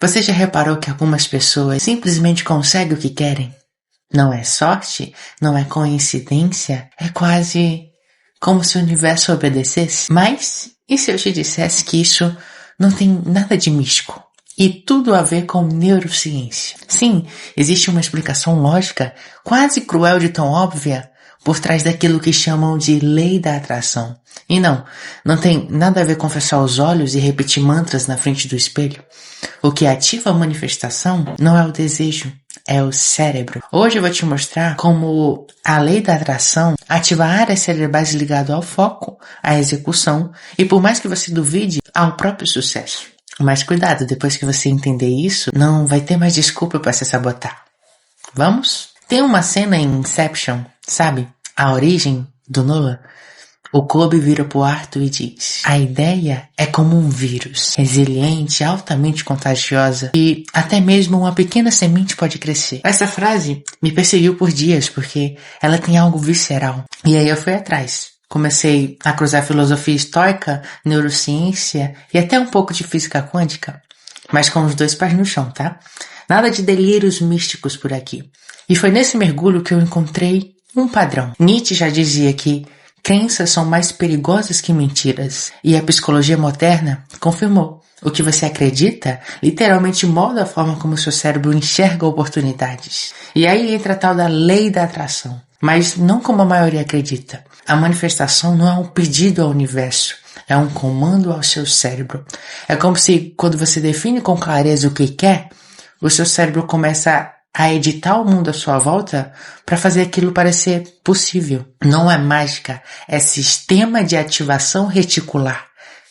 Você já reparou que algumas pessoas simplesmente conseguem o que querem? Não é sorte, não é coincidência, é quase como se o universo obedecesse. Mas, e se eu te dissesse que isso não tem nada de místico? E tudo a ver com neurociência. Sim, existe uma explicação lógica, quase cruel de tão óbvia, por trás daquilo que chamam de lei da atração. E não tem nada a ver com fechar os olhos e repetir mantras na frente do espelho. O que ativa a manifestação não é o desejo, é o cérebro. Hoje eu vou te mostrar como a lei da atração ativa áreas cerebrais ligadas ao foco, à execução e, por mais que você duvide, ao próprio sucesso. Mas cuidado, depois que você entender isso, não vai ter mais desculpa para se sabotar. Vamos? Tem uma cena em Inception, sabe? A origem do Nolan. O Kobe vira pro Arthur e diz: a ideia é como um vírus, resiliente, altamente contagiosa e até mesmo uma pequena semente pode crescer. Essa frase me perseguiu por dias porque ela tem algo visceral. E aí eu fui atrás. Comecei a cruzar filosofia estoica, neurociência e até um pouco de física quântica, mas com os 2 pés no chão, tá? Nada de delírios místicos por aqui. E foi nesse mergulho que eu encontrei um padrão. Nietzsche já dizia que crenças são mais perigosas que mentiras. E a psicologia moderna confirmou. O que você acredita literalmente molda a forma como o seu cérebro enxerga oportunidades. E aí entra a tal da lei da atração. Mas não como a maioria acredita. A manifestação não é um pedido ao universo. É um comando ao seu cérebro. É como se quando você define com clareza o que quer, o seu cérebro começa a editar o mundo à sua volta para fazer aquilo parecer possível. Não é mágica, é sistema de ativação reticular.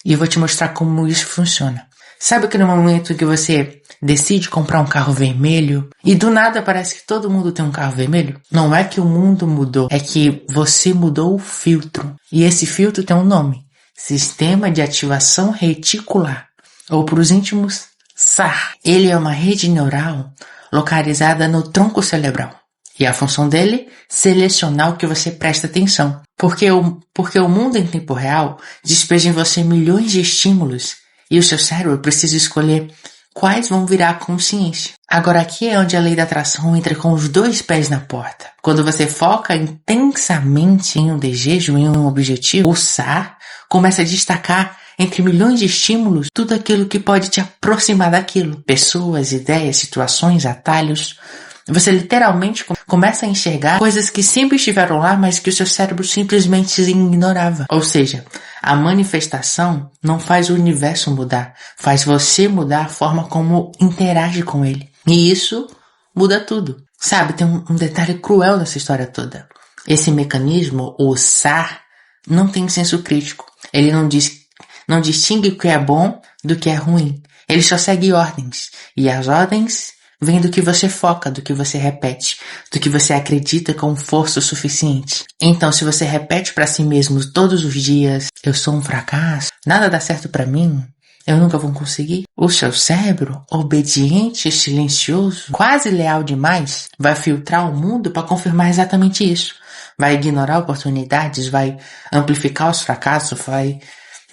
E eu vou te mostrar como isso funciona. Sabe aquele momento que você decide comprar um carro vermelho e do nada parece que todo mundo tem um carro vermelho? Não é que o mundo mudou, é que você mudou o filtro. E esse filtro tem um nome: Sistema de Ativação Reticular, ou para os íntimos, SAR. Ele é uma rede neural localizada no tronco cerebral. E a função dele? Selecionar o que você presta atenção. Porque o mundo em tempo real despeja em você milhões de estímulos e o seu cérebro precisa escolher quais vão virar consciência. Agora aqui é onde a lei da atração entra com os 2 pés na porta. Quando você foca intensamente em um desejo, em um objetivo, o SAR começa a destacar entre milhões de estímulos tudo aquilo que pode te aproximar daquilo. Pessoas, ideias, situações, atalhos. Você literalmente começa a enxergar coisas que sempre estiveram lá, mas que o seu cérebro simplesmente ignorava. Ou seja, a manifestação não faz o universo mudar, faz você mudar a forma como interage com ele. E isso muda tudo. Sabe, tem um detalhe cruel nessa história toda. Esse mecanismo, o SAR, não tem senso crítico. Ele não distingue o que é bom do que é ruim. Ele só segue ordens. E as ordens vêm do que você foca, do que você repete, do que você acredita com força suficiente. Então, se você repete para si mesmo todos os dias: eu sou um fracasso, nada dá certo para mim, eu nunca vou conseguir, o seu cérebro, obediente, silencioso, quase leal demais, vai filtrar o mundo para confirmar exatamente isso. Vai ignorar oportunidades, vai amplificar os fracassos, vai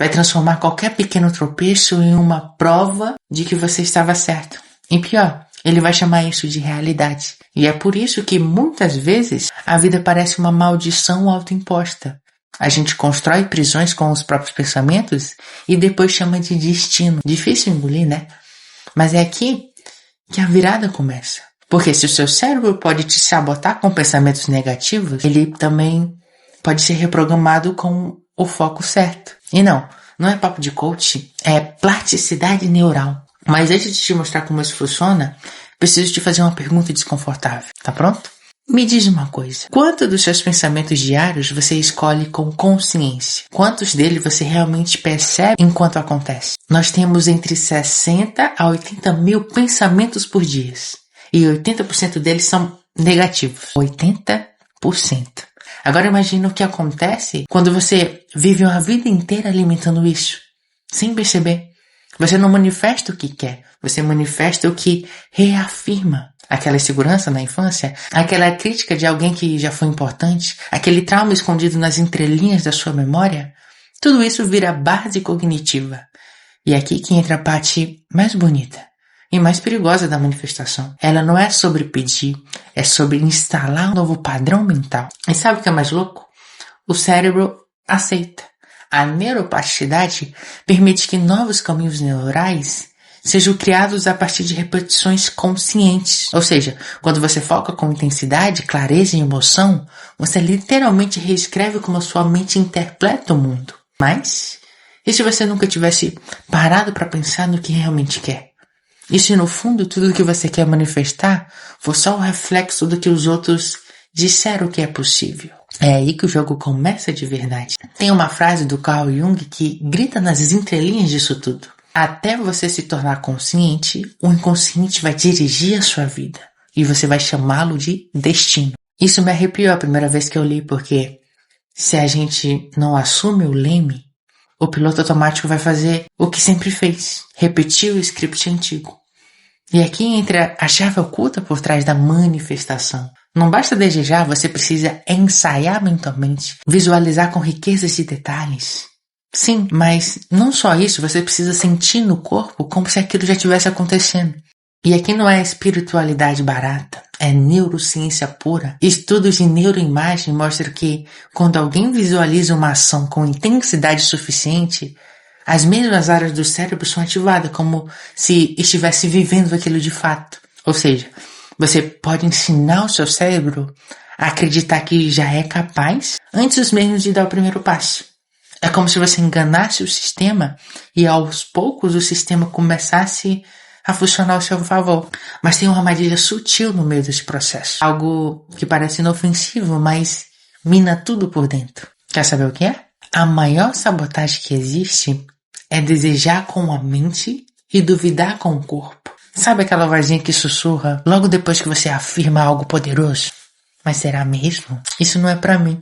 transformar qualquer pequeno tropeço em uma prova de que você estava certo. E pior, ele vai chamar isso de realidade. E é por isso que muitas vezes a vida parece uma maldição autoimposta. A gente constrói prisões com os próprios pensamentos e depois chama de destino. Difícil engolir, né? Mas é aqui que a virada começa. Porque se o seu cérebro pode te sabotar com pensamentos negativos, ele também pode ser reprogramado com o foco certo. E não é papo de coach, é plasticidade neural. Mas antes de te mostrar como isso funciona, preciso te fazer uma pergunta desconfortável. Tá pronto? Me diz uma coisa. Quantos dos seus pensamentos diários você escolhe com consciência? Quantos deles você realmente percebe enquanto acontece? Nós temos entre 60 a 80 mil pensamentos por dia. E 80% deles são negativos. 80%. Agora imagina o que acontece quando você vive uma vida inteira alimentando isso, sem perceber. Você não manifesta o que quer, você manifesta o que reafirma. Aquela insegurança na infância, aquela crítica de alguém que já foi importante, aquele trauma escondido nas entrelinhas da sua memória, tudo isso vira base cognitiva. E é aqui que entra a parte mais bonita. e mais perigosa da manifestação. Ela não é sobre pedir, é sobre instalar um novo padrão mental. E sabe o que é mais louco? O cérebro aceita. A neuroplasticidade permite que novos caminhos neurais sejam criados a partir de repetições conscientes. Ou seja, quando você foca com intensidade, clareza e emoção, você literalmente reescreve como a sua mente interpreta o mundo. Mas, e se você nunca tivesse parado para pensar no que realmente quer? E se no fundo tudo o que você quer manifestar for só o reflexo do que os outros disseram que é possível? É aí que o jogo começa de verdade. Tem uma frase do Carl Jung que grita nas entrelinhas disso tudo. Até você se tornar consciente, o inconsciente vai dirigir a sua vida. E você vai chamá-lo de destino. Isso me arrepiou a primeira vez que eu li, porque se a gente não assume o leme, o piloto automático vai fazer o que sempre fez. Repetir o script antigo. E aqui entra a chave oculta por trás da manifestação. Não basta desejar, você precisa ensaiar mentalmente, visualizar com riquezas de detalhes. Sim, mas não só isso, você precisa sentir no corpo como se aquilo já estivesse acontecendo. E aqui não é espiritualidade barata, é neurociência pura. Estudos de neuroimagem mostram que quando alguém visualiza uma ação com intensidade suficiente, as mesmas áreas do cérebro são ativadas como se estivesse vivendo aquilo de fato. Ou seja, você pode ensinar o seu cérebro a acreditar que já é capaz antes mesmo de dar o primeiro passo. É como se você enganasse o sistema e aos poucos o sistema começasse a funcionar ao seu favor. Mas tem uma armadilha sutil no meio desse processo. Algo que parece inofensivo, mas mina tudo por dentro. Quer saber o que é? A maior sabotagem que existe é desejar com a mente e duvidar com o corpo. Sabe aquela vozinha que sussurra logo depois que você afirma algo poderoso? Mas será mesmo? Isso não é pra mim.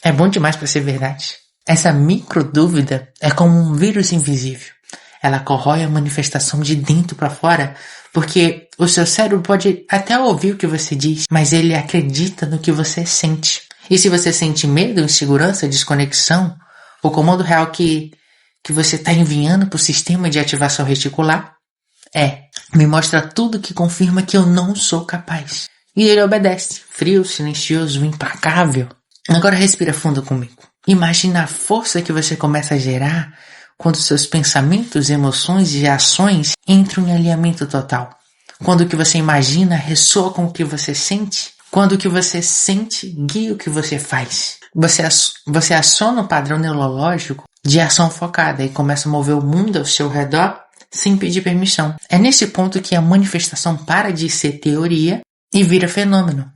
É bom demais pra ser verdade. Essa micro-dúvida é como um vírus invisível. Ela corrói a manifestação de dentro pra fora, porque o seu cérebro pode até ouvir o que você diz, mas ele acredita no que você sente. E se você sente medo, insegurança, desconexão, o comando real que você está enviando para o sistema de ativação reticular me mostra tudo que confirma que eu não sou capaz. E ele obedece, frio, silencioso, implacável. Agora respira fundo comigo. Imagina a força que você começa a gerar quando seus pensamentos, emoções e ações entram em alinhamento total. Quando o que você imagina ressoa com o que você sente. Quando o que você sente guia o que você faz. Você aciona o padrão neurológico de ação focada e começa a mover o mundo ao seu redor sem pedir permissão. É nesse ponto que a manifestação para de ser teoria e vira fenômeno.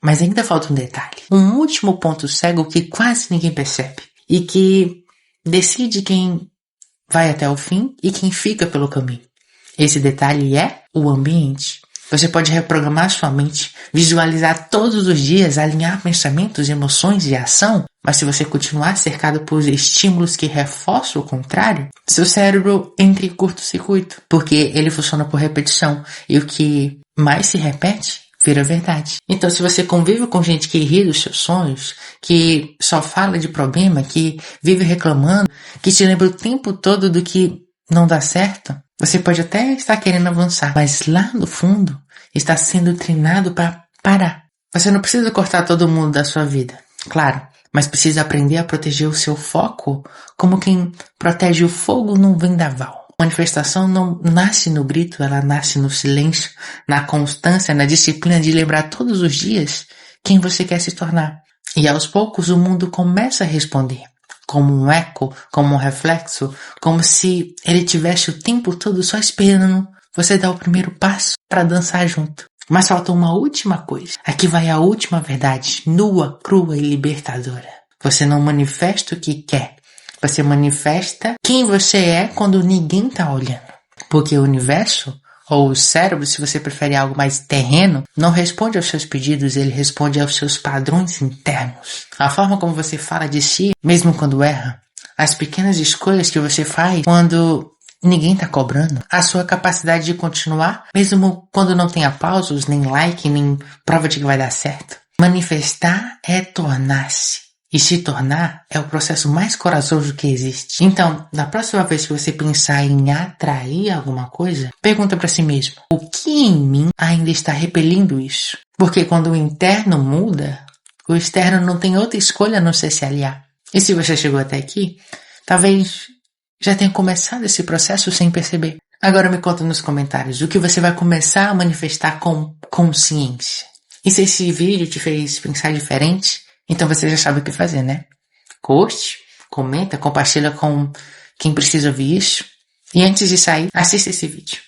Mas ainda falta um detalhe. Um último ponto cego que quase ninguém percebe e que decide quem vai até o fim e quem fica pelo caminho. Esse detalhe é o ambiente. Você pode reprogramar sua mente, visualizar todos os dias, alinhar pensamentos, emoções e ação, mas se você continuar cercado por estímulos que reforçam o contrário, seu cérebro entra em curto-circuito, porque ele funciona por repetição, e o que mais se repete vira verdade. Então, se você convive com gente que ri dos seus sonhos, que só fala de problema, que vive reclamando, que te lembra o tempo todo do que não dá certo, você pode até estar querendo avançar, mas lá no fundo está sendo treinado para parar. Você não precisa cortar todo mundo da sua vida, claro, mas precisa aprender a proteger o seu foco como quem protege o fogo num vendaval. A manifestação não nasce no grito, ela nasce no silêncio, na constância, na disciplina de lembrar todos os dias quem você quer se tornar. E aos poucos o mundo começa a responder. Como um eco, como um reflexo, como se ele tivesse o tempo todo só esperando você dar o primeiro passo para dançar junto. Mas falta uma última coisa. Aqui vai a última verdade, nua, crua e libertadora. Você não manifesta o que quer. Você manifesta quem você é quando ninguém tá olhando. Porque o universo, ou o cérebro, se você prefere algo mais terreno, não responde aos seus pedidos, ele responde aos seus padrões internos. A forma como você fala de si, mesmo quando erra, as pequenas escolhas que você faz quando ninguém tá cobrando, a sua capacidade de continuar, mesmo quando não tem aplausos, nem like, nem prova de que vai dar certo. Manifestar é tornar-se. E se tornar é o processo mais corajoso que existe. Então, na próxima vez que você pensar em atrair alguma coisa, pergunta para si mesmo: o que em mim ainda está repelindo isso? Porque quando o interno muda, o externo não tem outra escolha a não ser se aliar. E se você chegou até aqui, talvez já tenha começado esse processo sem perceber. Agora me conta nos comentários o que você vai começar a manifestar com consciência. E se esse vídeo te fez pensar diferente, então você já sabe o que fazer, né? Curte, comenta, compartilha com quem precisa ouvir isso. E antes de sair, assista esse vídeo.